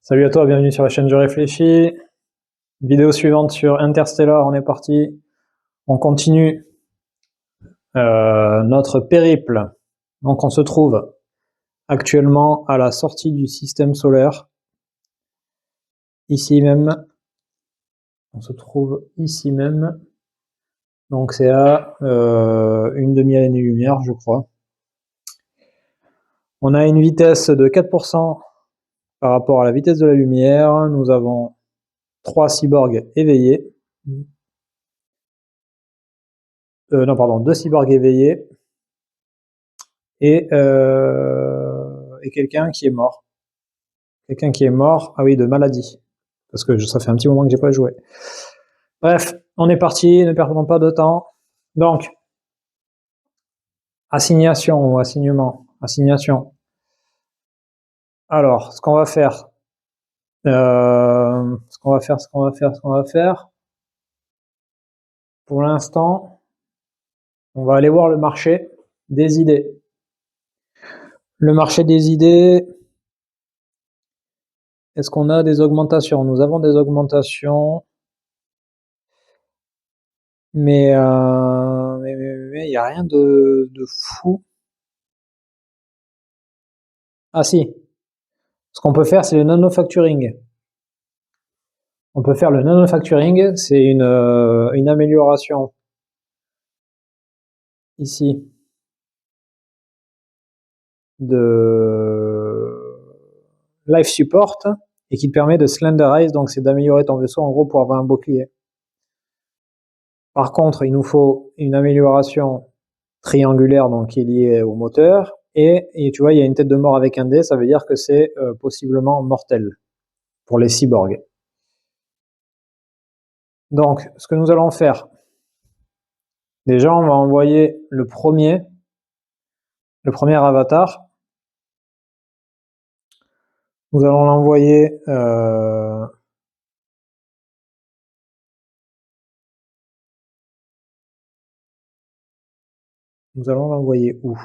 Salut à toi, bienvenue sur la chaîne Je Réfléchis. Vidéo suivante sur Interstellar, on est parti. On continue notre périple. Donc on se trouve actuellement à la sortie du système solaire. Ici même. On se trouve ici même. Donc c'est à une demi-année-lumière, je crois. On a une vitesse de 4% par rapport à la vitesse de la lumière. Nous avons 3 cyborgs éveillés. Non, pardon, 2 cyborgs éveillés. Et quelqu'un qui est mort. Quelqu'un qui est mort, ah oui, de maladie. Parce que ça fait un petit moment que j'ai pas joué. Bref, on est parti, ne perdons pas de temps. Donc, assignation ou assignement. Assignation. Alors, ce qu'on va faire. Pour l'instant, on va aller voir le marché des idées. Le marché des idées, est-ce qu'on a des augmentations? Nous avons des augmentations. Mais il n'y a rien de fou. Ah si, ce qu'on peut faire, c'est le nanofacturing. On peut faire le nanofacturing, c'est une amélioration ici de life support et qui te permet de slenderize, donc c'est d'améliorer ton vaisseau en gros pour avoir un bouclier. Par contre, il nous faut une amélioration triangulaire donc qui est liée au moteur et tu vois, il y a une tête de mort avec un dé, ça veut dire que c'est possiblement mortel pour les cyborgs. Donc, ce que nous allons faire, déjà, on va envoyer le premier avatar. Nous allons l'envoyer où?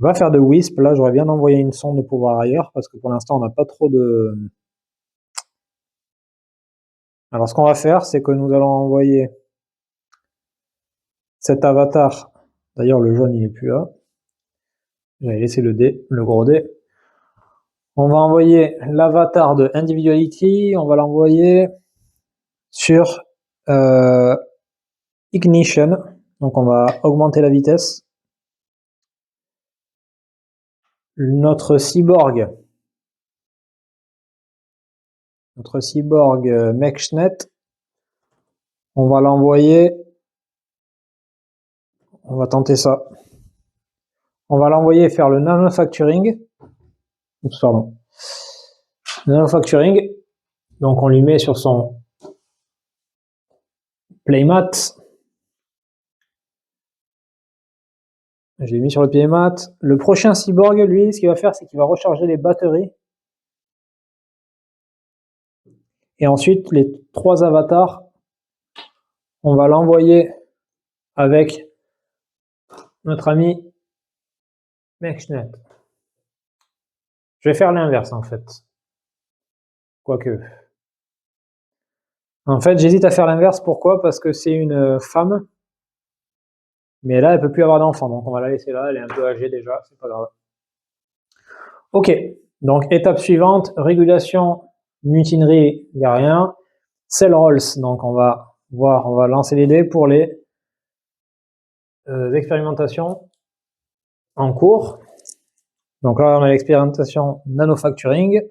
On va faire de Wisp. Là, j'aurais bien envoyé une sonde de pouvoir ailleurs parce que pour l'instant, on n'a pas trop de. Alors, ce qu'on va faire, c'est que nous allons envoyer cet avatar. D'ailleurs, le jaune, il est plus là. J'avais laissé le dé, le gros dé. On va envoyer l'avatar de Individuality. On va l'envoyer sur Ignition. Donc, on va augmenter la vitesse. Notre cyborg Mechnet, on va l'envoyer, on va tenter ça. On va l'envoyer faire le nanofacturing. Oups, pardon. Nanofacturing. Donc on lui met sur son playmat. Je l'ai mis sur le playmat. Le prochain cyborg, lui, ce qu'il va faire, c'est qu'il va recharger les batteries. Et ensuite, les 3 avatars, on va l'envoyer avec notre ami Mechnet. Je vais faire l'inverse en fait. Quoique. En fait, j'hésite à faire l'inverse. Pourquoi? Parce que c'est une femme. Mais là, elle peut plus avoir d'enfant. Donc, on va la laisser là. Elle est un peu âgée déjà. C'est pas grave. Ok. Donc, étape suivante. Régulation, mutinerie, il n'y a rien. Cell rolls. Donc, on va voir. On va lancer les dés pour les expérimentations en cours. Donc là, on a l'expérimentation nanofacturing.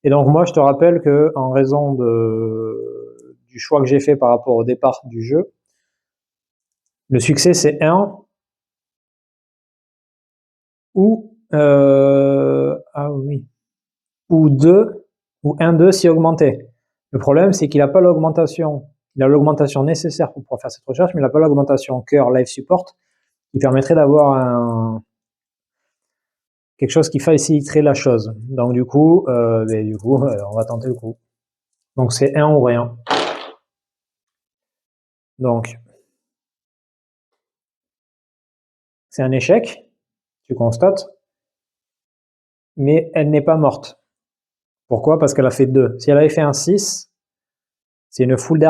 Et donc, moi, je te rappelle que en raison du choix que j'ai fait par rapport au départ du jeu, le succès, c'est 1 ou ah oui, ou 2 ou 1-2 si augmenté. Le problème, c'est qu'il n'a pas l'augmentation. Il a l'augmentation nécessaire pour pouvoir faire cette recherche, mais il n'a pas l'augmentation cœur life support qui permettrait d'avoir quelque chose qui faciliterait la chose. Donc du coup, on va tenter le coup. Donc c'est 1 ou rien. Donc c'est un échec, tu constates, mais elle n'est pas morte. Pourquoi? Parce qu'elle a fait 2. Si elle avait fait un 6, c'est une full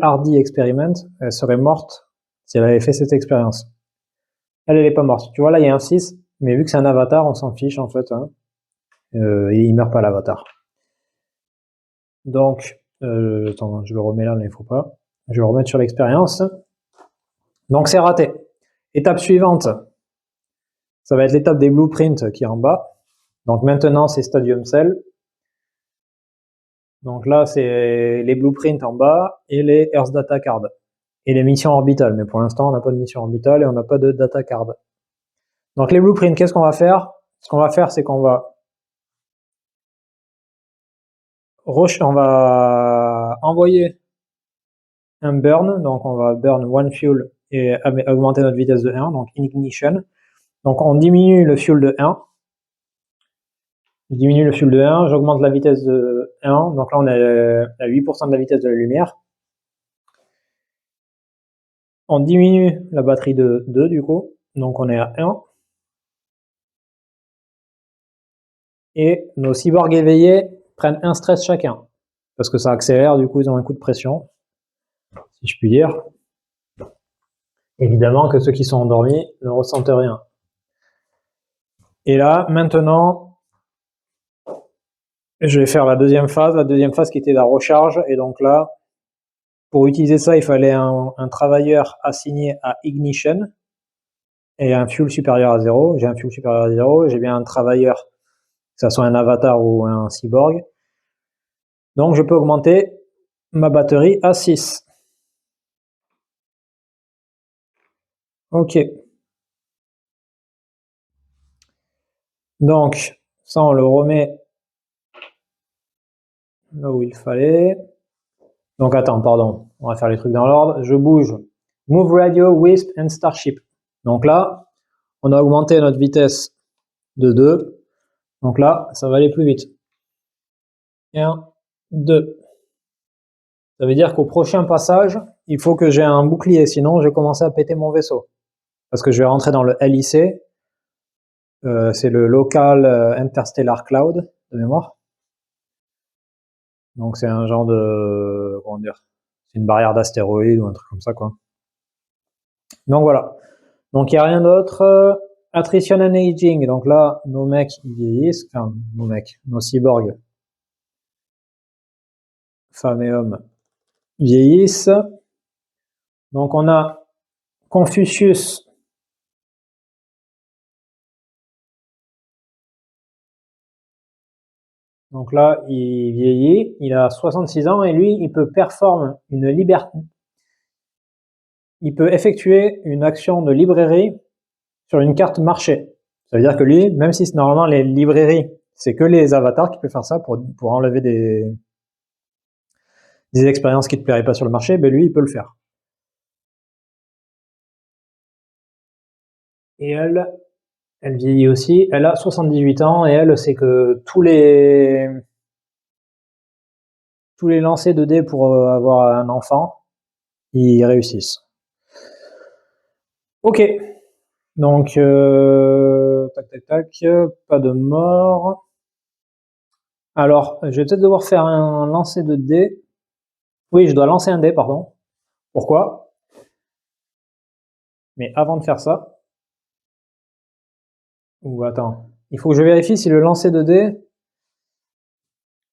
hardy experiment, elle serait morte si elle avait fait cette expérience. Elle est pas morte. Tu vois, là, il y a un 6, mais vu que c'est un avatar, on s'en fiche, en fait. Hein. Il meurt pas, l'avatar. Donc, attends, je le remets là, mais il faut pas. Je vais le remettre sur l'expérience. Donc, c'est raté. Étape suivante, ça va être l'étape des blueprints qui est en bas. Donc, maintenant, c'est Stadium Cell. Donc là, c'est les blueprints en bas et les Earth Data Card. Et les missions orbitales. Mais pour l'instant, on n'a pas de mission orbitale et on n'a pas de data card. Donc les blueprints, qu'est-ce qu'on va faire? Ce qu'on va faire, c'est qu'on va envoyer un burn. Donc on va burn one fuel et augmenter notre vitesse de 1, donc ignition. Donc on diminue le fuel de 1. Je diminue le fuel de 1, j'augmente la vitesse de 1. Donc là, on est à 8% de la vitesse de la lumière. On diminue la batterie de 2 du coup. Donc on est à 1. Et nos cyborgs éveillés prennent un stress chacun. Parce que ça accélère, du coup ils ont un coup de pression, si je puis dire. Évidemment que ceux qui sont endormis ne ressentent rien. Et là, maintenant, je vais faire la deuxième phase qui était la recharge. Et donc là, pour utiliser ça, il fallait un travailleur assigné à Ignition et un fuel supérieur à 0. J'ai un fuel supérieur à 0, j'ai bien un travailleur, que ce soit un avatar ou un cyborg. Donc je peux augmenter ma batterie à 6. Ok. Donc, ça on le remet là où il fallait. Donc attends, pardon, on va faire les trucs dans l'ordre. Je bouge. Move Radio, Wisp and Starship. Donc là, on a augmenté notre vitesse de 2. Donc là, ça va aller plus vite. 1, 2. Ça veut dire qu'au prochain passage, il faut que j'ai un bouclier, sinon je vais commencer à péter mon vaisseau. Parce que je vais rentrer dans le LIC. C'est le Local Interstellar Cloud, de mémoire. Donc c'est un genre de... Comment dire? C'est une barrière d'astéroïdes ou un truc comme ça, quoi. Donc voilà. Donc il n'y a rien d'autre. Attrition and aging. Donc là, nos mecs ils vieillissent. Enfin, nos cyborgs, femmes et hommes, vieillissent. Donc on a Confucius. Donc là, il vieillit. Il a 66 ans et lui, il peut performer une liberté. Il peut effectuer une action de librairie sur une carte marché. Ça veut dire que lui, même si normalement les librairies, c'est que les avatars qui peuvent faire ça pour enlever des expériences qui ne te plairaient pas sur le marché, ben lui, il peut le faire. Et elle vieillit aussi. Elle a 78 ans et elle, c'est que tous les lancers de dés pour avoir un enfant, ils réussissent. Ok. Donc, tac, pas de mort. Alors, je vais peut-être devoir faire un lancer de dés. Oui, je dois lancer un dé, pardon. Pourquoi? Mais avant de faire ça, ou attends, il faut que je vérifie si le lancer de dés,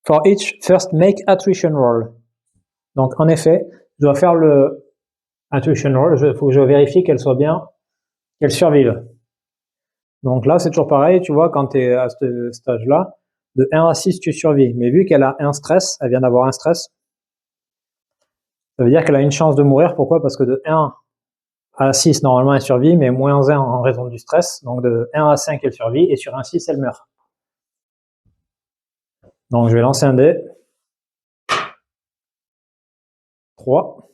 for each first make attrition roll. Donc, en effet, je dois faire le attrition roll, il faut que je vérifie qu'elle soit bien, qu'elle survive. Donc là, c'est toujours pareil, tu vois, quand tu es à ce stage-là, de 1 à 6, tu survis. Mais vu qu'elle a un stress, elle vient d'avoir un stress, ça veut dire qu'elle a une chance de mourir. Pourquoi? Parce que de 1 à 6, normalement, elle survit, mais moins 1 en raison du stress. Donc de 1 à 5, elle survit, et sur un 6, elle meurt. Donc je vais lancer un dé. 3.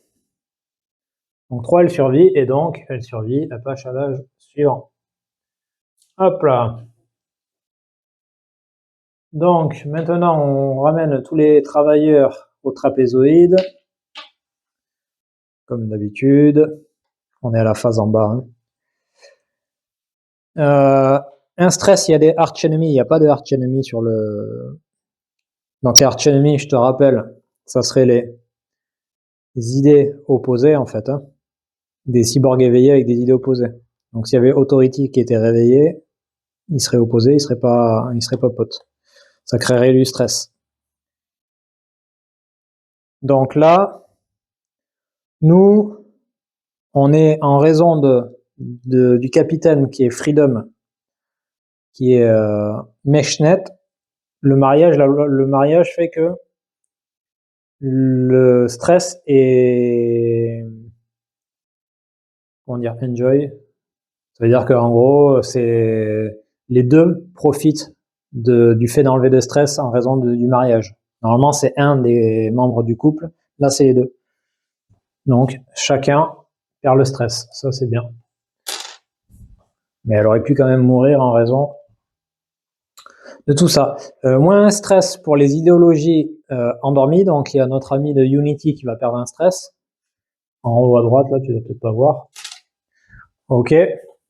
Donc 3, elle survit, et donc elle survit, elle passe à l'âge suivant. Hop là. Donc maintenant, on ramène tous les travailleurs au trapézoïde. Comme d'habitude. On est à la phase en bas. Hein. Un stress, il y a des arch enemies, il n'y a pas de arch enemy sur le Donc les arch-ennemis, je te rappelle, ça serait les idées opposées en fait, hein. Des cyborgs éveillés avec des idées opposées. Donc s'il y avait Authority qui était réveillé, il serait opposé, il serait pas pote. Ça créerait du stress. Donc là, nous, on est en raison du capitaine qui est Freedom, qui est Meshnet. Le mariage fait que le stress est, comment dire, enjoy. Ça veut dire qu'en gros, c'est les deux profitent du fait d'enlever de stress en raison du mariage. Normalement, c'est un des membres du couple. Là, c'est les deux. Donc, chacun perd le stress. Ça, c'est bien. Mais elle aurait pu quand même mourir en raison de tout ça. Moins stress pour les idéologies endormies. Donc, il y a notre ami de Unity qui va perdre un stress. En haut à droite, là, tu dois peut-être pas voir. Ok.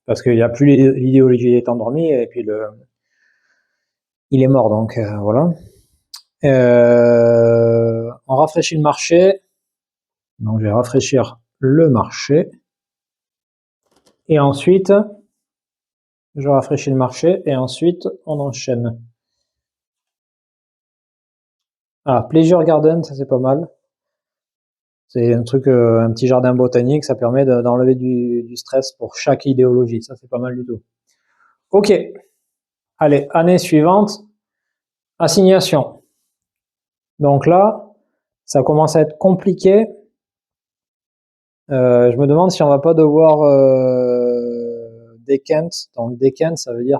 Parce qu'il n'y a plus l'idéologie est endormie et puis il est mort. Donc, voilà. On rafraîchit le marché. Donc, je vais rafraîchir le marché. Et ensuite, je rafraîchis le marché et ensuite, on enchaîne. Ah, Pleasure Garden, ça c'est pas mal. C'est un truc, un petit jardin botanique, ça permet d'enlever du stress pour chaque idéologie. Ça c'est pas mal du tout. Ok. Allez, année suivante. Assignation. Donc là, ça commence à être compliqué. Je me demande si on va pas devoir decant. Donc decant, ça veut dire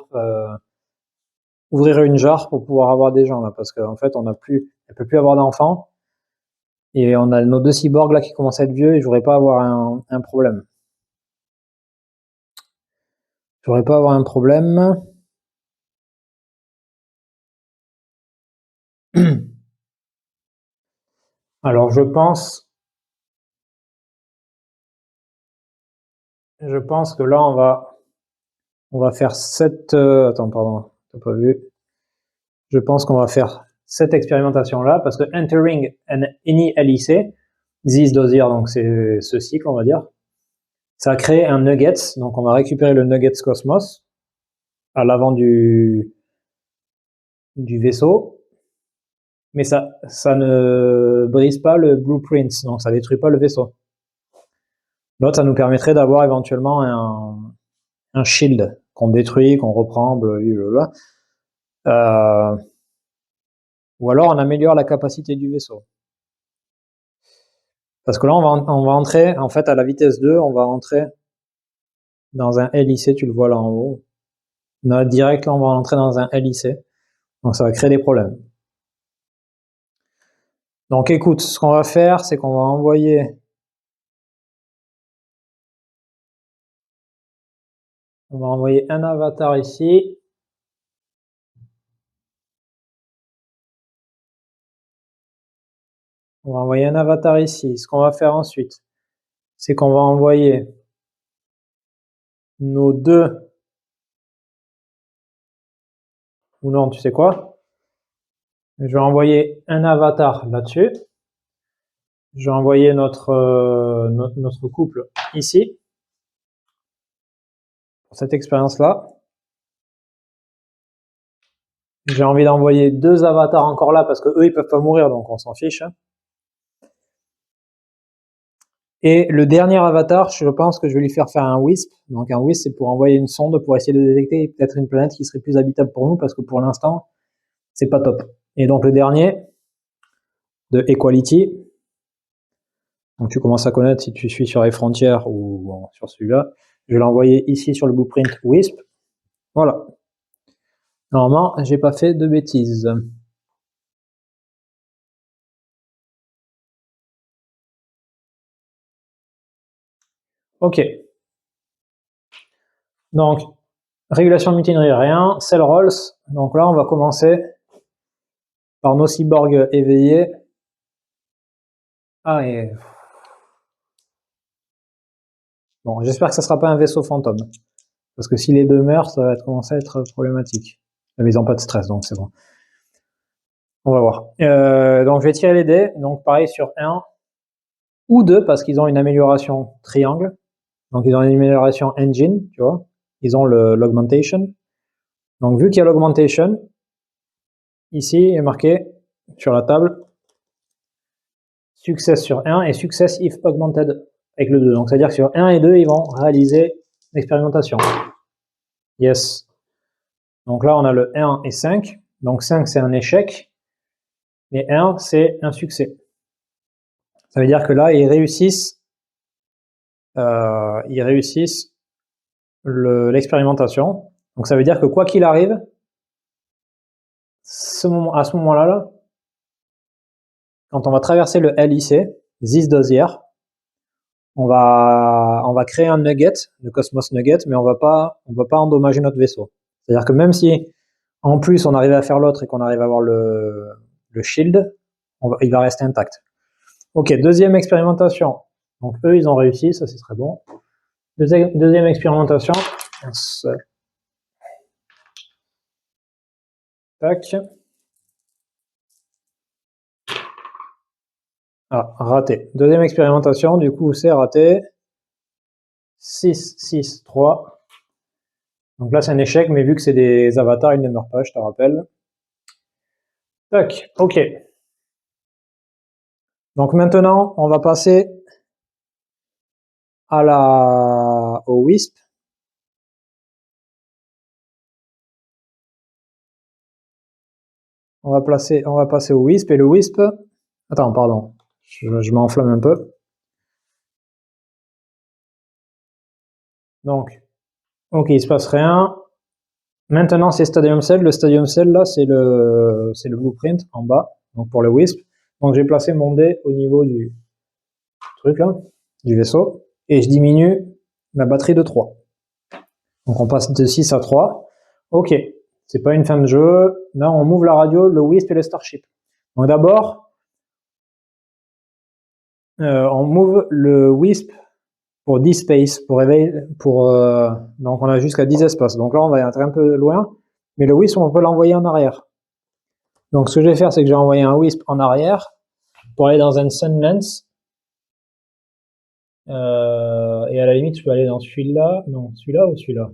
ouvrir une jarre pour pouvoir avoir des gens là, parce qu'en fait, elle peut plus avoir d'enfants. Et on a nos deux cyborgs là qui commencent à être vieux et je voudrais pas avoir un problème. Je voudrais pas avoir un problème. Alors je pense que là on va faire cette attends pardon, t'as pas vu. Je pense qu'on va faire cette expérimentation là parce que entering any LIC, this does here, donc c'est ce cycle on va dire. Ça crée un nuggets, donc on va récupérer le nuggets Cosmos à l'avant du vaisseau, mais ça ne brise pas le blueprint, donc ça détruit pas le vaisseau. L'autre, ça nous permettrait d'avoir éventuellement un shield qu'on détruit, qu'on reprend, blablabla. Ou alors on améliore la capacité du vaisseau. Parce que là, on va entrer, en fait, à la vitesse 2, on va entrer dans un LIC, tu le vois là en haut. Là, direct, là, on va entrer dans un LIC. Donc ça va créer des problèmes. Donc écoute, ce qu'on va faire, c'est qu'on va envoyer un avatar ici. On va envoyer un avatar ici. Ce qu'on va faire ensuite, c'est qu'on va envoyer nos deux... Ou non, tu sais quoi? Je vais envoyer un avatar là-dessus. Je vais envoyer notre couple ici. Pour cette expérience-là. J'ai envie d'envoyer deux avatars encore là parce que eux ils peuvent pas mourir donc on s'en fiche. Et le dernier avatar, je pense que je vais lui faire un WISP. Donc un WISP, c'est pour envoyer une sonde pour essayer de détecter peut-être une planète qui serait plus habitable pour nous parce que pour l'instant, c'est pas top. Et donc le dernier, de Equality, donc tu commences à connaître si tu suis sur les frontières ou bon, sur celui-là, je vais l'envoyer ici sur le blueprint WISP. Voilà. Normalement, j'ai pas fait de bêtises. Ok. Donc, régulation de mutinerie, rien. Cell rolls. Donc là, on va commencer par nos cyborgs éveillés. Ah, et... Bon, j'espère que ça sera pas un vaisseau fantôme. Parce que si les deux meurent, ça va commencer à être problématique. Mais ils n'ont pas de stress, donc c'est bon. On va voir. Donc je vais tirer les dés. Donc pareil sur 1 ou 2 parce qu'ils ont une amélioration triangle. Donc ils ont une amélioration engine, tu vois. Ils ont l'augmentation. Donc vu qu'il y a l'augmentation, ici il est marqué sur la table success sur 1 et success if augmented avec le 2. Donc c'est-à-dire que sur 1 et 2, ils vont réaliser l'expérimentation. Yes. Donc là, on a le 1 et 5. Donc 5, c'est un échec. Et 1, c'est un succès. Ça veut dire que là, ils réussissent l'expérimentation. Donc ça veut dire que quoi qu'il arrive, à ce moment-là, quand on va traverser le LIC, this does here, on va créer un nugget, le Cosmos Nugget, mais on va pas endommager notre vaisseau. C'est-à-dire que même si en plus on arrive à faire l'autre et qu'on arrive à avoir le shield, il va rester intact. Ok, deuxième expérimentation. Donc eux, ils ont réussi, ça c'est très bon. Deuxième expérimentation. Tac. Ah, raté. Deuxième expérimentation, du coup c'est raté. 6, 6, 3. Donc là c'est un échec, mais vu que c'est des avatars, ils ne meurent pas, je te rappelle. Tac, ok. Donc maintenant, on va passer au WISP. On va passer au WISP et le WISP. Attends, pardon. Je m'enflamme un peu. Donc, ok, il se passe rien. Maintenant, c'est Stadium Cell. Le Stadium Cell, là, c'est le blueprint en bas. Donc, pour le WISP. Donc, j'ai placé mon dé au niveau du truc, là, du vaisseau. Et je diminue la batterie de 3. Donc, on passe de 6 à 3. Ok. C'est pas une fin de jeu. Là, on move la radio, le WISP et le Starship. Donc, d'abord, on move le WISP pour 10 space, donc on a jusqu'à 10 espaces. Donc là, on va être un peu loin, mais le WISP, on peut l'envoyer en arrière. Donc ce que je vais faire, c'est que j'ai envoyé un WISP en arrière pour aller dans un Sunlance. Et à la limite, je peux aller dans celui-là. Non, celui-là ou celui-là?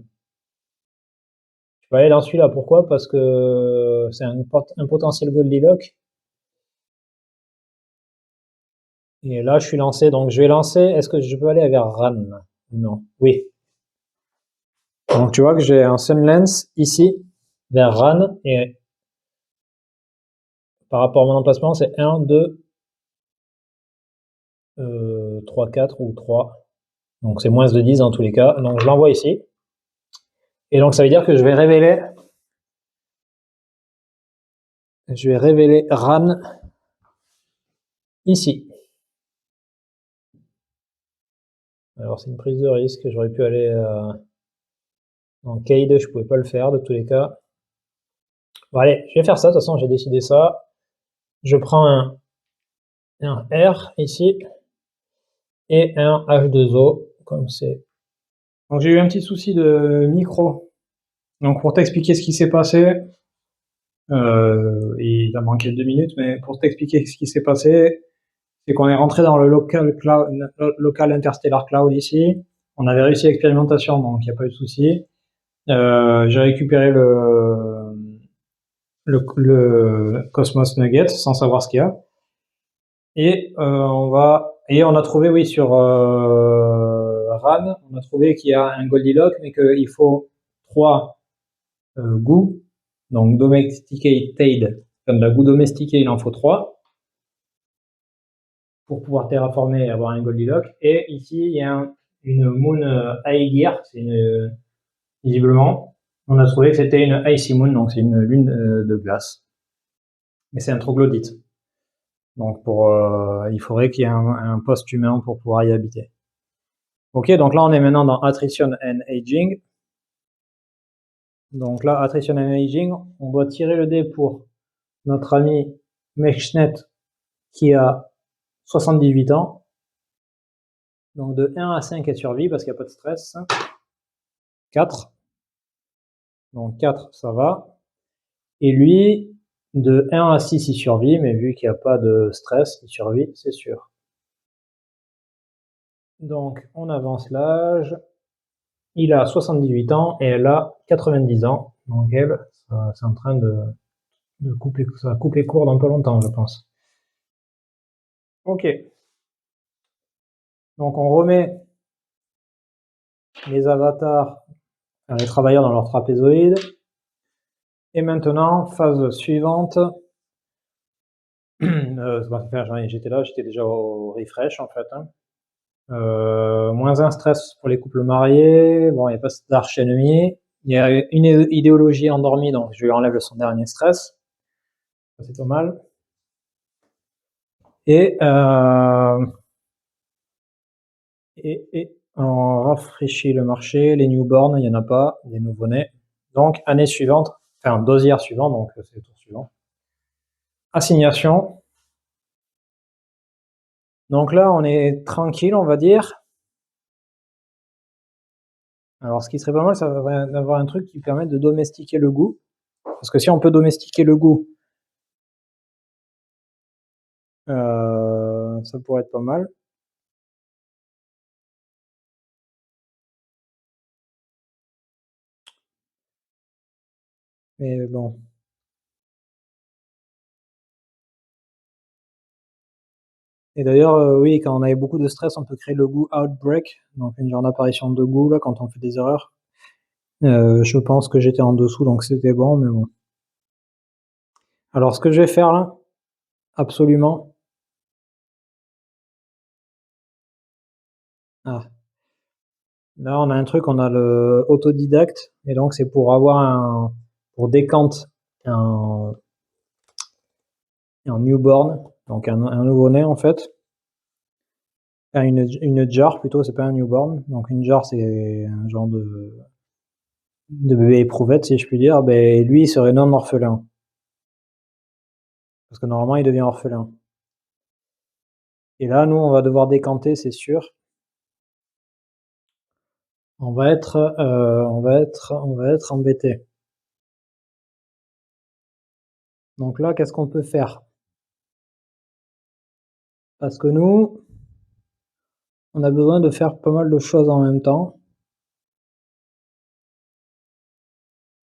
Je peux aller dans celui-là. Pourquoi? Parce que c'est un potentiel Goldilocks. Et là, je suis lancé. Donc je vais lancer. Est-ce que je peux aller vers Ran? Non. Oui. Donc tu vois que j'ai un Sunlance ici vers Ran et par rapport à mon emplacement, c'est 1, 2, 3, 4 ou 3. Donc c'est moins de 10 dans tous les cas. Donc je l'envoie ici. Et donc ça veut dire que je vais révéler RAN ici. Alors c'est une prise de risque. J'aurais pu aller en Cade, je pouvais pas le faire de tous les cas. Bon allez, je vais faire ça. De toute façon, j'ai décidé ça. Je prends un R ici et un H2O comme c'est. Donc j'ai eu un petit souci de micro. Donc pour t'expliquer ce qui s'est passé, il a manqué 2 minutes, mais pour t'expliquer ce qui s'est passé, c'est qu'on est rentré dans le local interstellar cloud ici. On avait réussi l'expérimentation, donc il n'y a pas eu de souci. J'ai récupéré le Cosmos Nugget sans savoir ce qu'il y a. Et on a trouvé, oui, sur RAN, on a trouvé qu'il y a un Goldilocks, mais qu'il faut 3 goûts. Donc domesticated, comme la goût domestiquée, il en faut 3 pour pouvoir terraformer et avoir un Goldilocks. Et ici, il y a une Moon Aegir, visiblement, on a trouvé que c'était une Icy Moon, donc c'est une lune de glace. Mais c'est un troglodyte. Donc il faudrait qu'il y ait un poste humain pour pouvoir y habiter. Ok, donc là on est maintenant dans Attrition and Aging. Donc là, Attrition and Aging, on doit tirer le dé pour notre ami Meshnet qui a 78 ans. Donc de 1 à 5 elle survit parce qu'il n'y a pas de stress. 4. Donc 4, ça va. Et lui, De 1 à 6, il survit, mais vu qu'il n'y a pas de stress, il survit, c'est sûr. Donc, on avance l'âge. Il a 78 ans et elle a 90 ans. Donc elle, c'est en train de couper, ça va couper court dans pas longtemps, je pense. Ok. Donc on remet les avatars, enfin, les travailleurs dans leur trapézoïde. Et maintenant, phase suivante. J'étais là, j'étais déjà au refresh en fait. Hein. Moins un stress pour les couples mariés. Bon, il n'y a pas d'archi-ennemi. Il y a une idéologie endormie, donc je lui enlève son dernier stress. Ça, c'est pas mal. Et, on rafraîchit le marché. Les newborns, il n'y en a pas. Les nouveau-nés. Donc, année suivante, enfin, dosière suivant, donc c'est le tour suivant. Assignation. Donc là, on est tranquille, on va dire. Alors, ce qui serait pas mal, ça va d'avoir un truc qui permet de domestiquer le goût. Parce que si on peut domestiquer le goût, ça pourrait être pas mal. Mais bon. Et d'ailleurs, oui, quand on avait beaucoup de stress, on peut créer le goût outbreak, donc une genre d'apparition de goût là quand on fait des erreurs. Je pense que j'étais en dessous, donc c'était bon, mais bon. Alors, ce que je vais faire là, absolument. Ah, là, on a un truc, on a le autodidacte, et donc c'est pour avoir pour décante un newborn, donc un nouveau-né en fait. Enfin, une jar plutôt, c'est pas un newborn. Donc une jar, c'est un genre de bébé éprouvette, si je puis dire. Ben, lui, il serait non orphelin. Parce que normalement, il devient orphelin. Et là, nous, on va devoir décanter, c'est sûr. On va être embêté. Donc là, qu'est-ce qu'on peut faire? Parce que nous, on a besoin de faire pas mal de choses en même temps.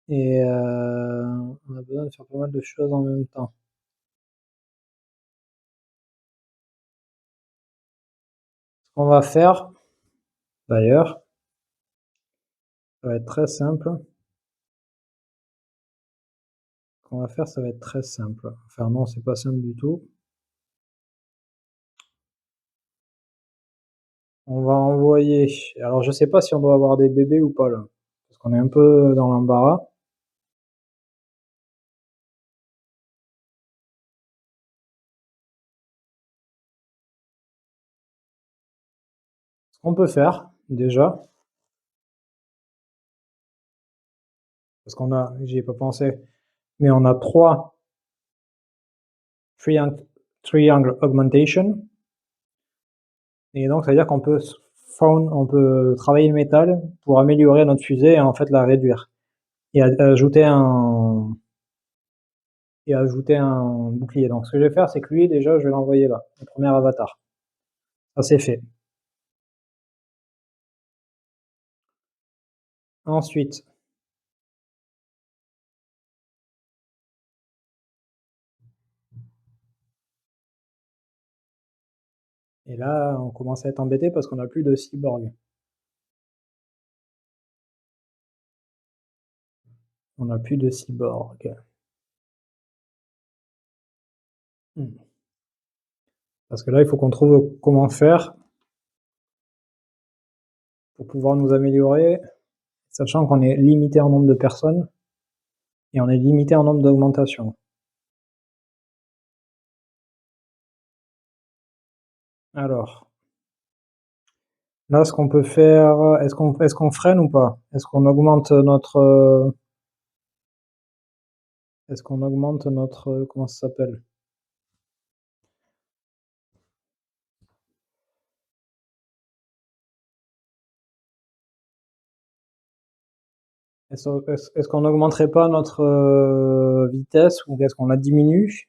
Et on a besoin de faire pas mal de choses en même temps. Ce qu'on va faire, d'ailleurs, ça va être très simple. Ce qu'on va faire, ça va être très simple. Enfin non, c'est pas simple du tout. On va envoyer. Alors je sais pas si on doit avoir des bébés ou pas là, parce qu'on est un peu dans l'embarras. Ce qu'on peut faire déjà, parce qu'on a, j'y ai pas pensé, mais on a 3 triangle augmentation, et donc ça veut dire qu'on peut on peut travailler le métal pour améliorer notre fusée et en fait la réduire et ajouter un bouclier. Donc ce que je vais faire, c'est que lui déjà, je vais l'envoyer là, le premier avatar. Ça c'est fait. Ensuite, et là, on commence à être embêté parce qu'on n'a plus de cyborg. On n'a plus de cyborg. Parce que là, il faut qu'on trouve comment faire pour pouvoir nous améliorer, sachant qu'on est limité en nombre de personnes et on est limité en nombre d'augmentations. Alors, là, ce qu'on peut faire, est-ce qu'on freine ou pas? Est-ce qu'on augmente notre, comment ça s'appelle? Est-ce qu'on n'augmenterait pas notre vitesse ou est-ce qu'on la diminue?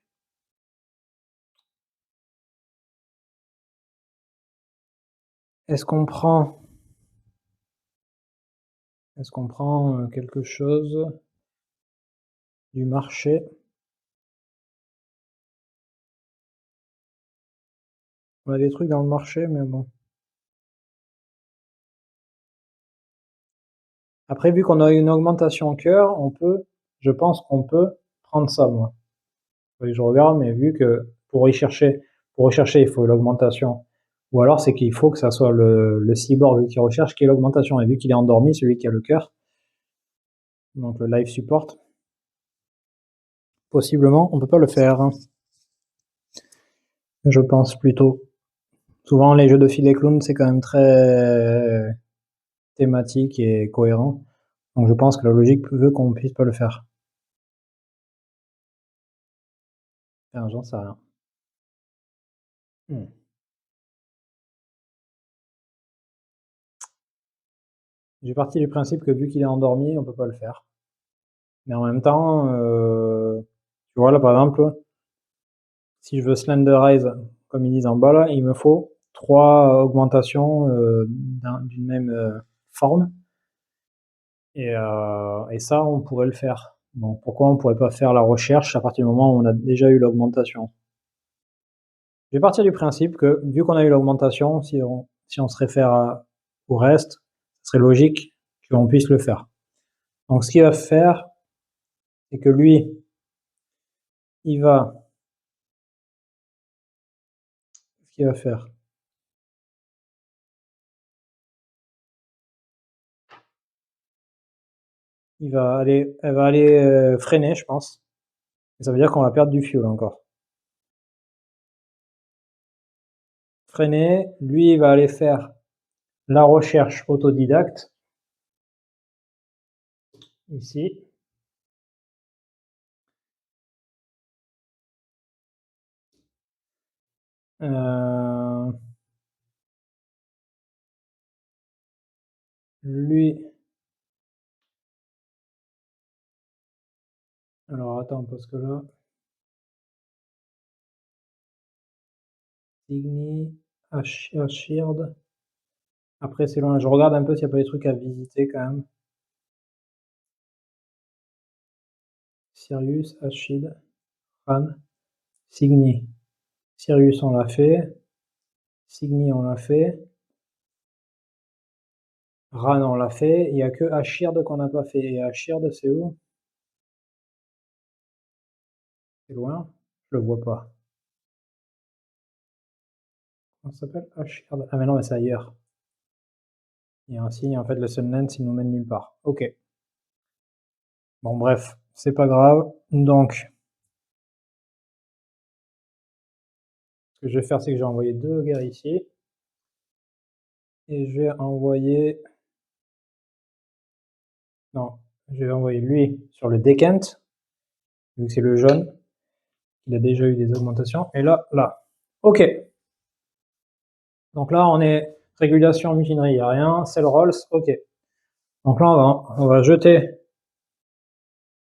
Est-ce qu'on prend quelque chose du marché? On a des trucs dans le marché, mais bon. Après, vu qu'on a une augmentation cœur, je pense qu'on peut prendre ça, moi. Oui, je regarde, mais vu que pour rechercher, il faut l'augmentation. Ou alors, c'est qu'il faut que ça soit le cyborg qui recherche qui ait l'augmentation. Et vu qu'il est endormi, celui qui a le cœur, donc le live support, possiblement, on peut pas le faire. Je pense plutôt. Souvent, les jeux de filet clown, c'est quand même très thématique et cohérent. Donc, je pense que la logique veut qu'on puisse pas le faire. Enfin, j'en sais rien. J'ai parti du principe que vu qu'il est endormi, on peut pas le faire. Mais en même temps, tu vois là par exemple, si je veux slenderize, comme ils disent en bas là, il me faut 3 augmentations d'une même forme. Et ça, on pourrait le faire. Donc pourquoi on pourrait pas faire la recherche à partir du moment où on a déjà eu l'augmentation? Je vais partir du principe que vu qu'on a eu l'augmentation, si on se réfère au reste, ce serait logique qu'on puisse le faire. Donc ce qu'il va faire, c'est que lui, il va, ce qu'il va faire, elle va aller freiner, je pense. Et ça veut dire qu'on va perdre du fuel encore. Freiner, lui, il va aller faire la recherche autodidacte, ici. Lui, alors attends, parce que là, Signy, Ashird. Après, c'est loin. Je regarde un peu s'il n'y a pas des trucs à visiter quand même. Sirius, Ashid, Ran, Signy. Sirius, on l'a fait. Signy, on l'a fait. Ran, on l'a fait. Il n'y a que Ashird qu'on n'a pas fait. Et Ashird, c'est où? C'est loin? Je le vois pas. Comment ça s'appelle? Ashird. Ah mais non, mais c'est ailleurs. Il y a un signe, en fait, le Sunlens, il nous mène nulle part. Ok. Bon, bref, c'est pas grave. Donc, ce que je vais faire, c'est que je vais envoyer 2 gars ici. Et je vais envoyer... Non, je vais envoyer lui sur le Decant, vu que c'est le jaune. Il a déjà eu des augmentations. Et là, là. Ok. Donc là, on est régulation mutinerie, il n'y a rien. Cell rolls, ok. Donc là, on va jeter.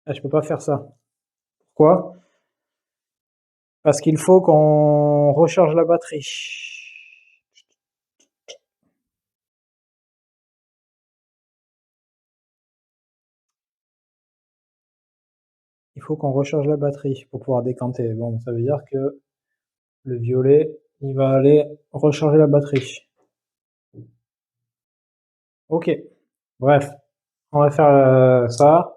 Ah, je peux pas faire ça. Pourquoi? Parce qu'il faut qu'on recharge la batterie. Il faut qu'on recharge la batterie pour pouvoir décanter. Bon, ça veut dire que le violet, il va aller recharger la batterie. Ok. Bref, on va faire ça.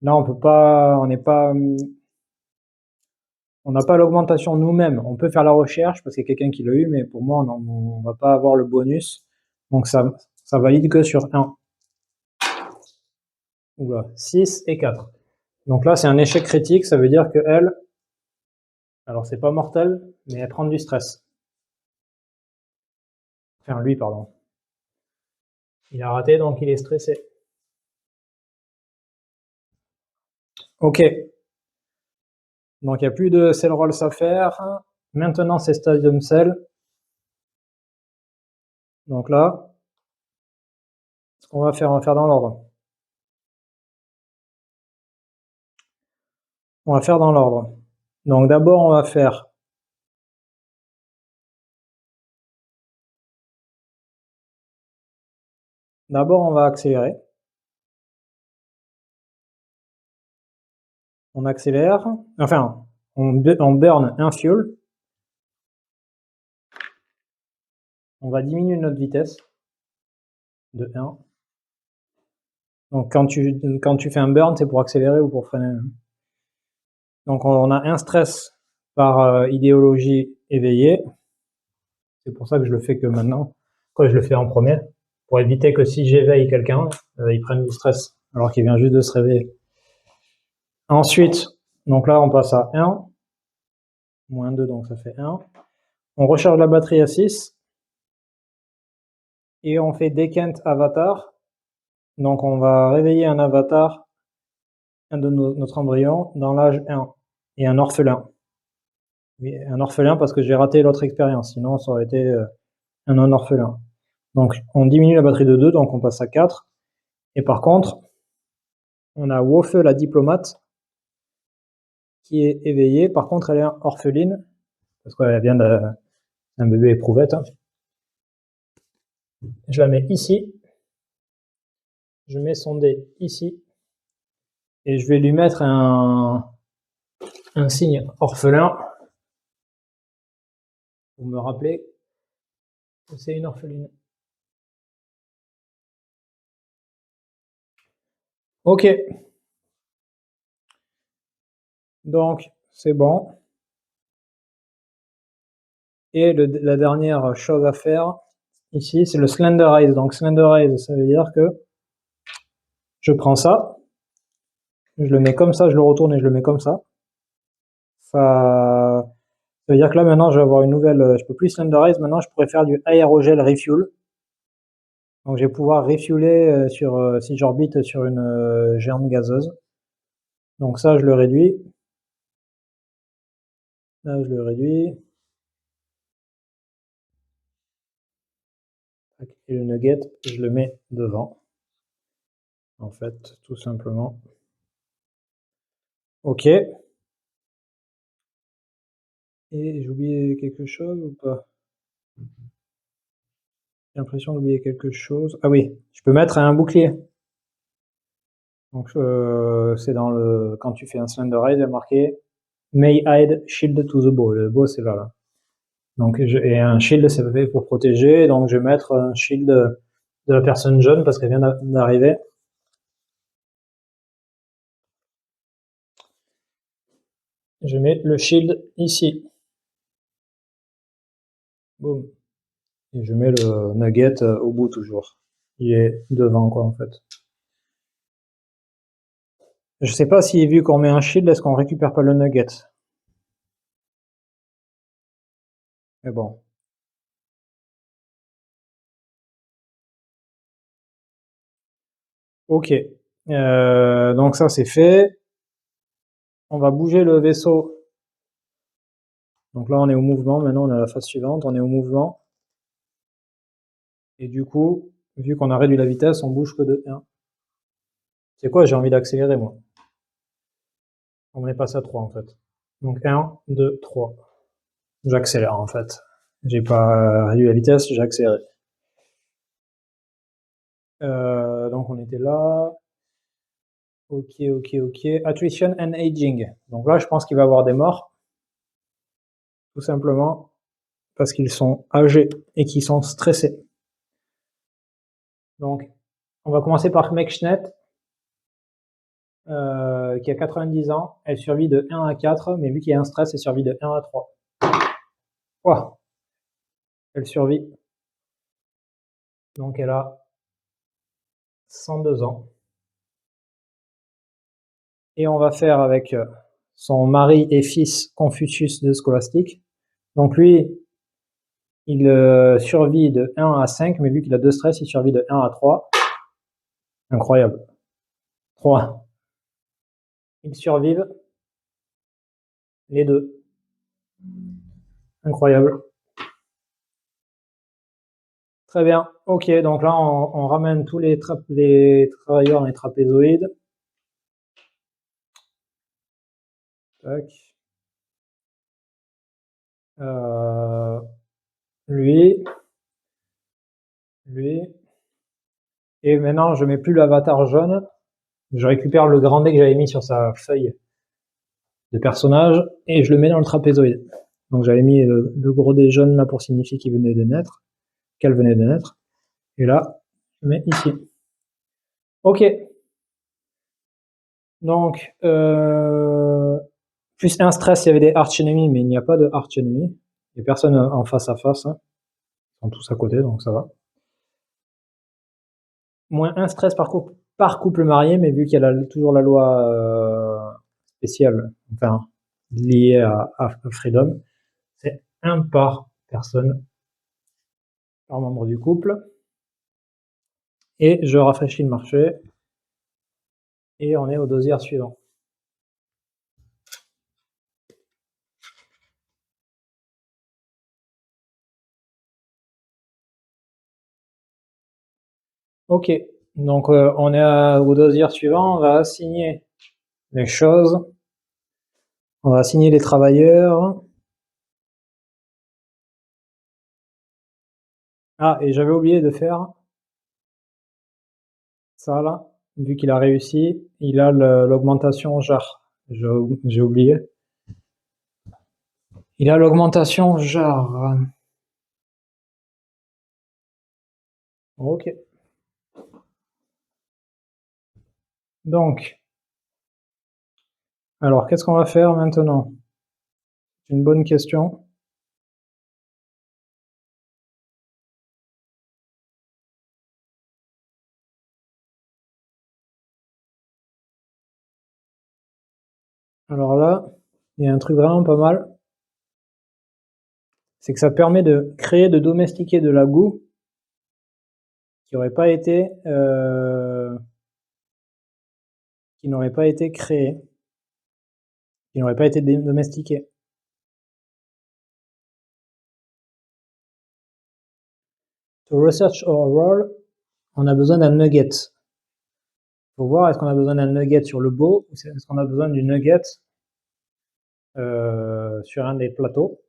Là, on peut pas, on n'a pas l'augmentation nous-mêmes. On peut faire la recherche parce qu'il y a quelqu'un qui l'a eu, mais pour moi, on va pas avoir le bonus. Donc ça valide que sur 1. Oula, 6 et 4. Donc là, c'est un échec critique. Ça veut dire que elle, alors c'est pas mortel, mais elle prend du stress. Enfin, lui, pardon. Il a raté, donc il est stressé. Ok. Donc il n'y a plus de cell rolls à faire. Maintenant, c'est stadium cell. Donc là, ce qu'on va faire dans l'ordre. On va faire dans l'ordre. Donc d'abord, on va faire accélérer. On accélère, enfin, on burn un fuel. On va diminuer notre vitesse de 1. Donc quand tu fais un burn, c'est pour accélérer ou pour freiner. Donc on a un stress par idéologie éveillée. C'est pour ça que je le fais que maintenant. Pourquoi je le fais en premier? Pour éviter que si j'éveille quelqu'un, il prenne du stress alors qu'il vient juste de se réveiller. Ensuite, donc là on passe à 1. Moins 2, donc ça fait 1. On recharge la batterie à 6. Et on fait decant avatar. Donc on va réveiller un avatar, un de notre embryon, dans l'âge 1. Et un orphelin. Oui, un orphelin parce que j'ai raté l'autre expérience, sinon ça aurait été un non-orphelin. Donc on diminue la batterie de 2, donc on passe à 4. Et par contre, on a Wofe la diplomate qui est éveillée. Par contre, elle est orpheline, parce qu'elle vient d'un bébé éprouvette. Je la mets ici. Je mets son dé ici. Et je vais lui mettre un signe orphelin pour me rappeler que c'est une orpheline. Ok. Donc, c'est bon. Et la dernière chose à faire ici, c'est le slenderize. Donc, slenderize, ça veut dire que je prends ça, je le mets comme ça, je le retourne et je le mets comme ça. Ça veut dire que là, maintenant, je vais avoir une nouvelle... Je peux plus slenderize. Maintenant, je pourrais faire du aérogel refuel. Donc, je vais pouvoir refueler si j'orbite sur une géante gazeuse. Donc ça, je le réduis. Là, je le réduis. Et le nugget, je le mets devant. En fait, tout simplement. Ok. Et j'ai oublié quelque chose ou pas? J'ai l'impression d'oublier quelque chose. Ah oui, je peux mettre un bouclier. Donc c'est dans le... Quand tu fais un slenderize, il y a marqué May hide shield to the bow. Le bow, c'est là. Donc, et un shield, c'est fait pour protéger. Donc, je vais mettre un shield de la personne jeune parce qu'elle vient d'arriver. Je mets le shield ici. Boum. Et je mets le nugget au bout toujours. Il est devant, quoi, en fait. Je sais pas si, vu qu'on met un shield, est-ce qu'on récupère pas le nugget? Mais bon. Ok. Donc ça, c'est fait. On va bouger le vaisseau. Donc là, on est au mouvement. Maintenant, on est à la phase suivante. On est au mouvement. Et du coup, vu qu'on a réduit la vitesse, on bouge que de 1. C'est quoi? J'ai envie d'accélérer, moi. On est passé à 3, en fait. Donc 1, 2, 3. J'accélère, en fait. J'ai pas réduit la vitesse, j'ai accéléré. Donc on était là. Ok. Attrition and aging. Donc là, je pense qu'il va y avoir des morts. Tout simplement parce qu'ils sont âgés et qu'ils sont stressés. Donc, on va commencer par Mekshnet, qui a 90 ans. Elle survit de 1 à 4, mais vu qu'il y a un stress, elle survit de 1 à 3. Oh, elle survit. Donc elle a 102 ans. Et on va faire avec son mari et fils Confucius de Scolastique. Donc lui, il survit de 1 à 5, mais vu qu'il a 2 stress, il survit de 1 à 3. Incroyable. 3. Ils survivent. Les deux. Incroyable. Très bien. Ok, donc là, on ramène tous les travailleurs dans les trapézoïdes. Tac. Lui. Et maintenant, je mets plus l'avatar jaune. Je récupère le grand dé que j'avais mis sur sa feuille de personnage et je le mets dans le trapézoïde. Donc j'avais mis le gros dé jaune là pour signifier qu'il venait de naître, qu'elle venait de naître. Et là, je mets ici. Ok. Donc, plus un stress, il y avait des arch ennemis, mais il n'y a pas de arch ennemis. Il n'y a personne en face à face. Hein. Ils sont tous à côté, donc ça va. Moins un stress par couple marié, mais vu qu'il y a toujours la loi spéciale, enfin liée à Freedom, c'est un par personne, par membre du couple. Et je rafraîchis le marché. Et on est au dosier suivant. Ok, donc on est au dosier suivant, on va assigner les choses. On va assigner les travailleurs. Ah, et j'avais oublié de faire ça là. Vu qu'il a réussi, il a l'augmentation jar. J'ai oublié. Il a l'augmentation jar. Ok. Donc, alors qu'est-ce qu'on va faire maintenant? C'est une bonne question. Alors là, il y a un truc vraiment pas mal. C'est que ça permet de créer, de domestiquer de la goût qui n'aurait pas été créé, qui n'aurait pas été domestiqué. To research our role, on a besoin d'un nugget. Il faut voir, est-ce qu'on a besoin d'un nugget sur le beau ou est-ce qu'on a besoin du nugget sur un des plateaux.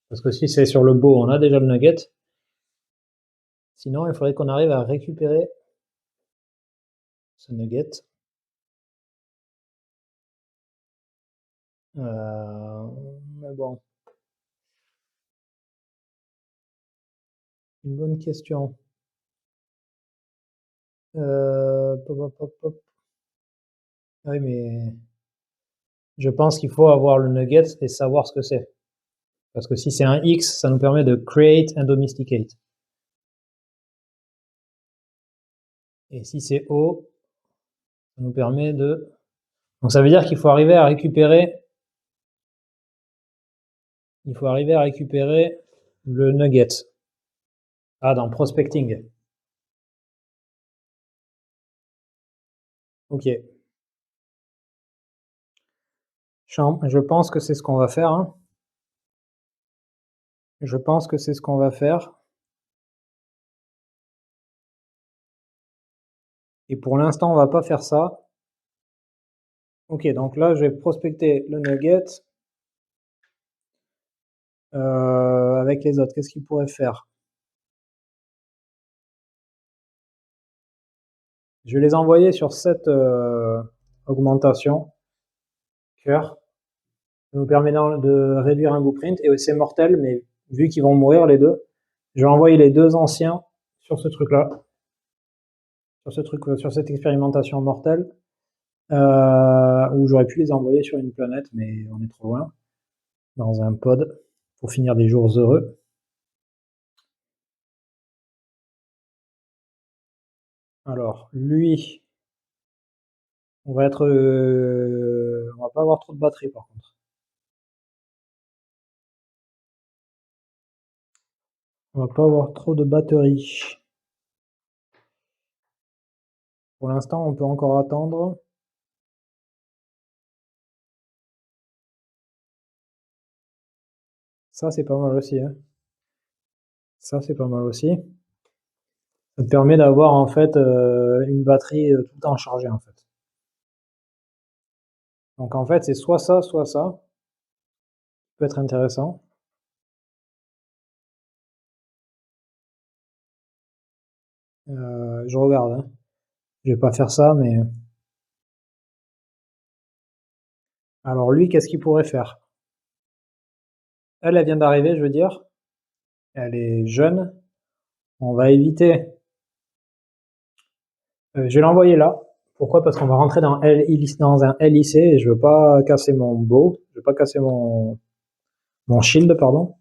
Parce que si c'est sur le beau, on a déjà le nugget. Sinon, il faudrait qu'on arrive à récupérer ce nugget. Mais bon. Une bonne question. Pop, pop, pop. Oui, mais je pense qu'il faut avoir le nugget et savoir ce que c'est. Parce que si c'est un X, ça nous permet de create and domesticate. Et si c'est O, ça nous permet de... Donc ça veut dire qu'il faut arriver à récupérer... Il faut arriver à récupérer le nugget. Ah, dans prospecting. Ok. Je pense que c'est ce qu'on va faire. Hein. Je pense que c'est ce qu'on va faire. Et pour l'instant, on va pas faire ça. Ok, donc là, je vais prospecter le nugget avec les autres. Qu'est-ce qu'ils pourraient faire? Je vais les envoyer sur cette augmentation cœur. Ça nous permet de réduire un blueprint et c'est mortel, mais vu qu'ils vont mourir les deux, je vais envoyer les deux anciens sur ce truc-là, sur cette expérimentation mortelle, où j'aurais pu les envoyer sur une planète, mais on est trop loin, dans un pod, pour finir des jours heureux. Alors, lui, on va pas avoir trop de batterie par contre. On va pas avoir trop de batterie. Pour l'instant, on peut encore attendre. Ça, c'est pas mal aussi. Hein. Ça, c'est pas mal aussi. Ça te permet d'avoir en fait une batterie tout le temps chargée en fait. Donc en fait, c'est soit ça, soit ça. Ça peut être intéressant. Je regarde, hein. Je vais pas faire ça, mais... Alors lui, qu'est-ce qu'il pourrait faire? Elle vient d'arriver, je veux dire. Elle est jeune. On va éviter. Je vais l'envoyer là. Pourquoi? Parce qu'on va rentrer dans un LIC et je veux pas casser mon bow. Je veux pas casser mon shield, pardon.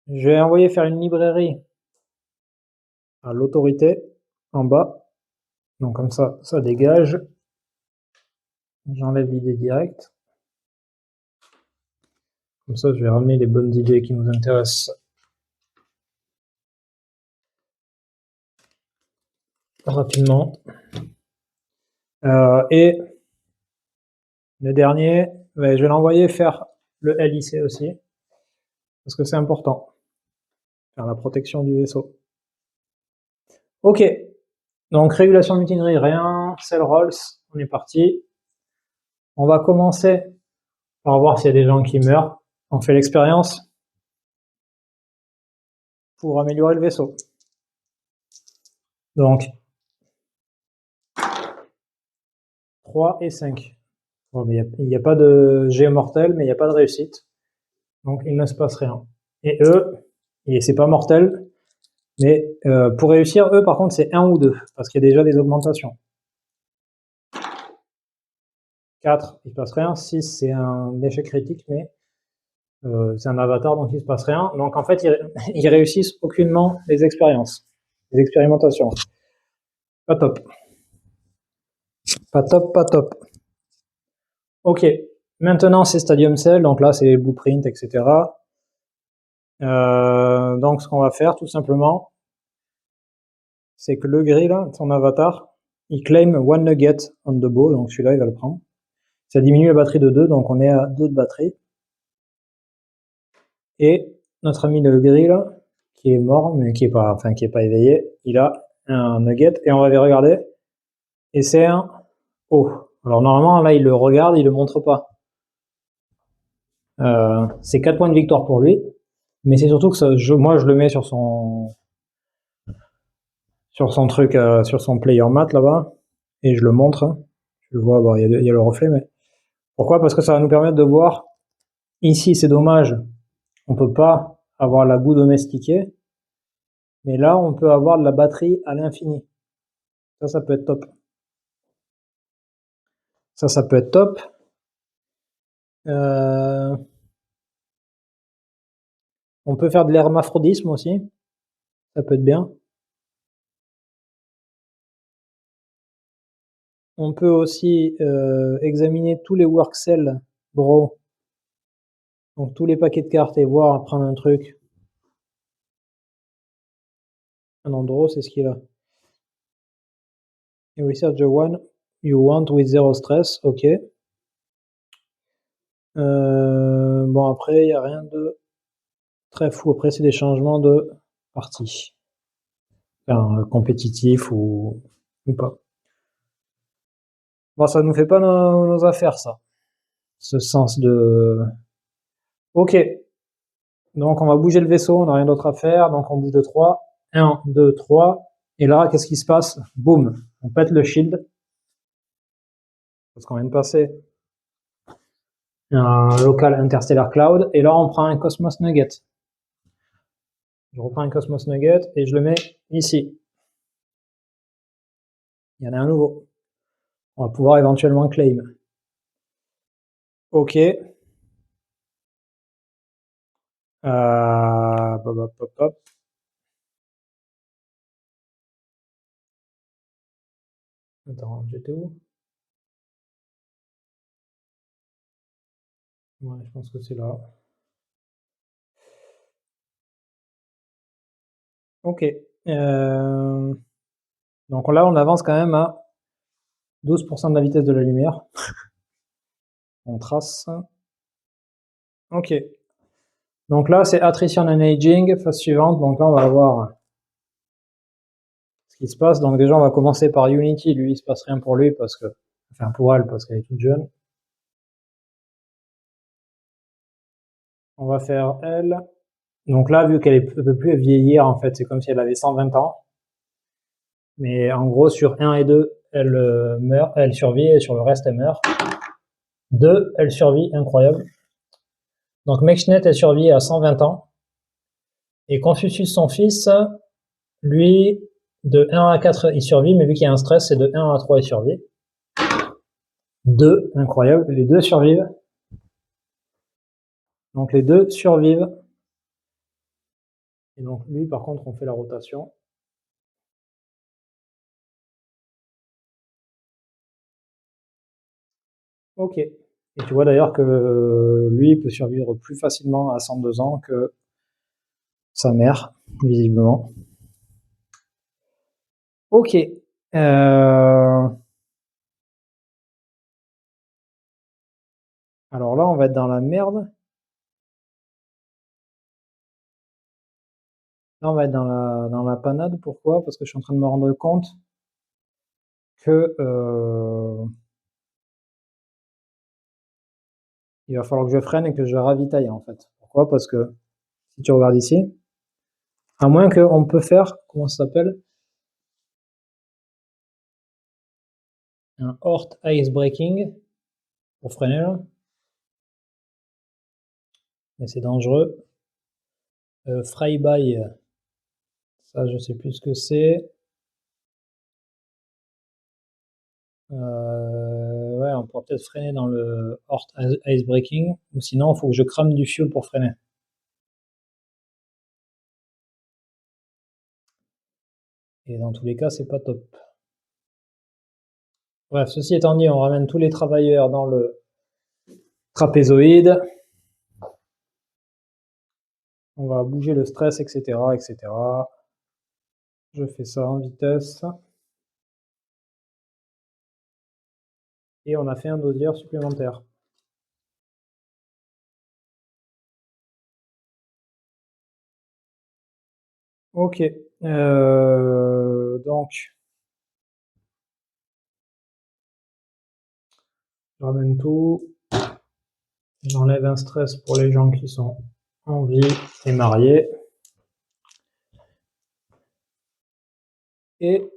Je vais envoyer faire une librairie à l'autorité en bas. Donc comme ça dégage. J'enlève l'idée directe. Comme ça, je vais ramener les bonnes idées qui nous intéressent rapidement. Et le dernier, je vais l'envoyer faire le LIC aussi, parce que c'est important. Faire la protection du vaisseau. Ok, donc régulation de mutinerie, rien. Cell rolls, on est parti. On va commencer par voir s'il y a des gens qui meurent. On fait l'expérience pour améliorer le vaisseau. Donc, 3 et 5. Bon, il n'y a pas de jet mortel, mais il n'y a pas de réussite. Donc, il ne se passe rien. Et eux, et c'est pas mortel, mais pour réussir, eux, par contre, c'est 1 ou 2, parce qu'il y a déjà des augmentations. 4, il se passe rien. 6, c'est un échec critique, mais c'est un avatar, donc il se passe rien. Donc, en fait, ils réussissent aucunement les expériences, les expérimentations. Pas top. Pas top, pas top. Ok, maintenant c'est Stadium Cell, donc là c'est Blueprint, etc. Donc ce qu'on va faire tout simplement, c'est que le gris là, son avatar, il claim 1 nugget on the bow, donc celui-là il va le prendre. Ça diminue la batterie de 2, donc on est à 2 de batterie. Et notre ami le gris là, qui est mort, mais qui est pas éveillé, il a un nugget, et on va aller regarder, et c'est un O. Alors normalement là il le regarde, il le montre pas. C'est 4 points de victoire pour lui, mais c'est surtout que moi je le mets sur son truc, sur son player mat là-bas, et je le montre. Je le vois, bon, il y a le reflet, mais pourquoi? Parce que ça va nous permettre de voir. Ici, c'est dommage, on peut pas avoir la boue domestiquée, mais là, on peut avoir de la batterie à l'infini. Ça peut être top. Ça peut être top. On peut faire de l'hermaphrodisme aussi. Ça peut être bien. On peut aussi examiner tous les work cells bro. Donc tous les paquets de cartes et voir, prendre un truc. Un endroit, c'est ce qu'il a. You research the one you want with zero stress, ok. Bon après, il n'y a rien de très fou. Après, c'est des changements de partie. Enfin, compétitif ou pas. Bon, ça nous fait pas nos affaires, ça. Ce sens de... Ok. Donc, on va bouger le vaisseau, on n'a rien d'autre à faire. Donc, on bouge de 3. 1, 2, 3. Et là, qu'est-ce qui se passe? Boum. On pète le shield. Parce qu'on vient de passer un local interstellar cloud. Et là, on prend un Cosmos Nugget. Je reprends un Cosmos Nugget et je le mets ici. Il y en a un nouveau. On va pouvoir éventuellement claim. Ok. Hop, hop, hop. Attends, j'étais où? Ouais, je pense que c'est là. Ok. Donc là, on avance quand même à 12% de la vitesse de la lumière. On trace. Ok. Donc là, c'est Attrition and Aging, phase suivante. Donc là, on va voir ce qui se passe. Donc déjà, on va commencer par Unity. Lui, il se passe rien pour lui parce que Enfin, pour elle, parce qu'elle est toute jeune. On va faire elle. Donc là, vu qu'elle ne peut plus vieillir, en fait, c'est comme si elle avait 120 ans. Mais en gros, sur 1 et 2, elle meurt, elle survit, et sur le reste, elle meurt. 2, elle survit, incroyable. Donc Mechnet, elle survit à 120 ans. Et Confucius, son fils, lui, de 1 à 4, il survit, mais vu qu'il y a un stress, c'est de 1 à 3, il survit. 2, incroyable, les deux survivent. Donc les deux survivent. Et donc lui, par contre, on fait la rotation. Ok. Et tu vois d'ailleurs que lui peut survivre plus facilement à 102 ans que sa mère, visiblement. Ok. Alors là, on va être dans la merde. Là, on va être dans la panade. Pourquoi? Parce que je suis en train de me rendre compte que il va falloir que je freine et que je ravitaille en fait. Pourquoi? Parce que si tu regardes ici, à moins qu'on peut faire, comment ça s'appelle? Un Hort Ice Breaking pour freiner là. Mais c'est dangereux. Freiby, ça je sais plus ce que c'est. Ouais, on pourra peut-être freiner dans le Hort Ice Breaking, ou sinon il faut que je crame du fuel pour freiner. Et dans tous les cas, c'est pas top. Bref, ceci étant dit, on ramène tous les travailleurs dans le trapézoïde. On va bouger le stress, etc., etc. Je fais ça en vitesse. Et on a fait un dosier supplémentaire. Ok. Donc, je ramène tout. J'enlève un stress pour les gens qui sont en vie et mariés. Et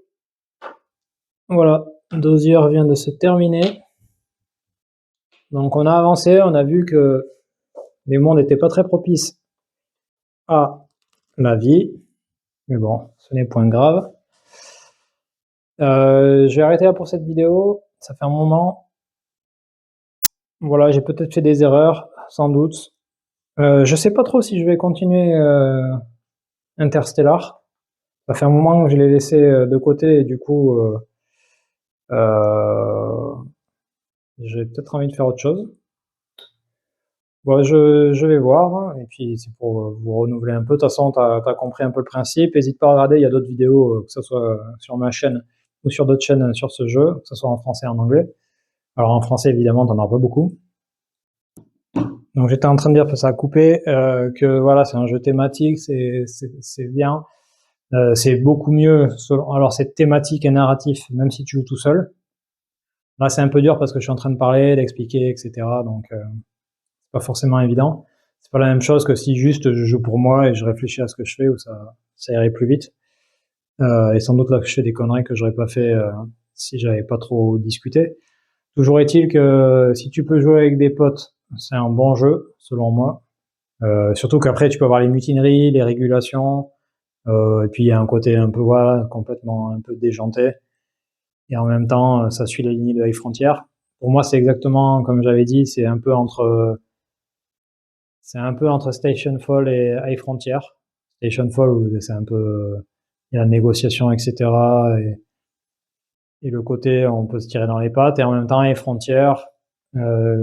voilà, le dosier vient de se terminer. Donc on a avancé, on a vu que les mondes n'étaient pas très propices à la vie. Mais bon, ce n'est point grave. Je vais arrêter là pour cette vidéo. Ça fait un moment. Voilà, j'ai peut-être fait des erreurs, sans doute. Je sais pas trop si je vais continuer Interstellar. Ça fait un moment que je l'ai laissé de côté et du coup, j'ai peut-être envie de faire autre chose. Bon, je vais voir, et puis c'est pour vous renouveler un peu. De toute façon, tu as compris un peu le principe. N'hésite pas à regarder, il y a d'autres vidéos, que ce soit sur ma chaîne ou sur d'autres chaînes sur ce jeu, que ce soit en français et en anglais. Alors en français, évidemment, t'en as pas beaucoup. Donc j'étais en train de dire que ça a coupé, que voilà, c'est un jeu thématique, c'est bien. C'est beaucoup mieux, alors c'est thématique et narratif, même si tu joues tout seul. Là, c'est un peu dur parce que je suis en train de parler, d'expliquer, etc. Donc, c'est pas forcément évident. C'est pas la même chose que si juste je joue pour moi et je réfléchis à ce que je fais, où ça irait plus vite. Et sans doute là que je fais des conneries que j'aurais pas fait si j'avais pas trop discuté. Toujours est-il que si tu peux jouer avec des potes, c'est un bon jeu, selon moi. Surtout qu'après, tu peux avoir les mutineries, les régulations, et puis il y a un côté un peu, voilà, complètement un peu déjanté. Et en même temps, ça suit la ligne de High Frontier. Pour moi, c'est exactement comme j'avais dit, c'est un peu entre Stationfall et High Frontier. Stationfall, où c'est un peu, il y a la négociation, etc. Et le côté, on peut se tirer dans les pattes. Et en même temps, High Frontier,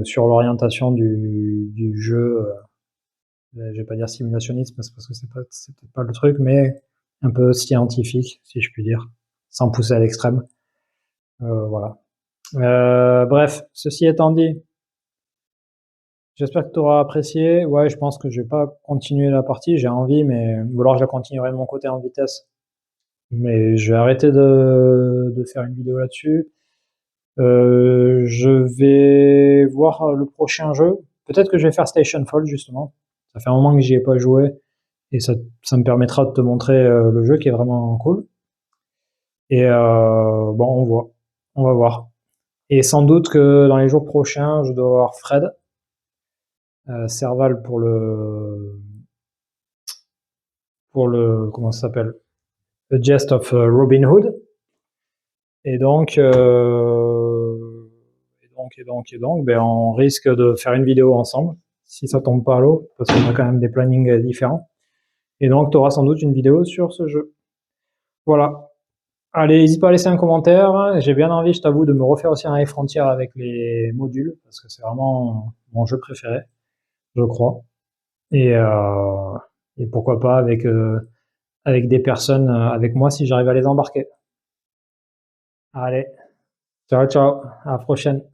sur l'orientation du jeu, je vais pas dire simulationniste, parce que c'est peut-être pas le truc, mais un peu scientifique, si je puis dire, sans pousser à l'extrême. Voilà. Bref, ceci étant dit, j'espère que tu auras apprécié. Ouais, je pense que je vais pas continuer la partie, j'ai envie, mais ou alors je la continuerai de mon côté en vitesse. Mais je vais arrêter de faire une vidéo là-dessus. Je vais voir le prochain jeu. Peut-être que je vais faire Stationfall, justement. Ça fait un moment que j'y ai pas joué, et ça me permettra de te montrer le jeu qui est vraiment cool. Et bon, on va voir. Et sans doute que dans les jours prochains, je dois avoir Fred Serval pour le comment ça s'appelle? The Gist of Robin Hood. Et donc, ben, on risque de faire une vidéo ensemble, si ça tombe pas à l'eau, parce qu'on a quand même des plannings différents. Et donc, tu auras sans doute une vidéo sur ce jeu. Voilà. Allez, n'hésite pas à laisser un commentaire. J'ai bien envie, je t'avoue, de me refaire aussi un Life Frontier avec les modules, parce que c'est vraiment mon jeu préféré, je crois. Et pourquoi pas avec des personnes avec moi si j'arrive à les embarquer. Allez, ciao ciao, à la prochaine.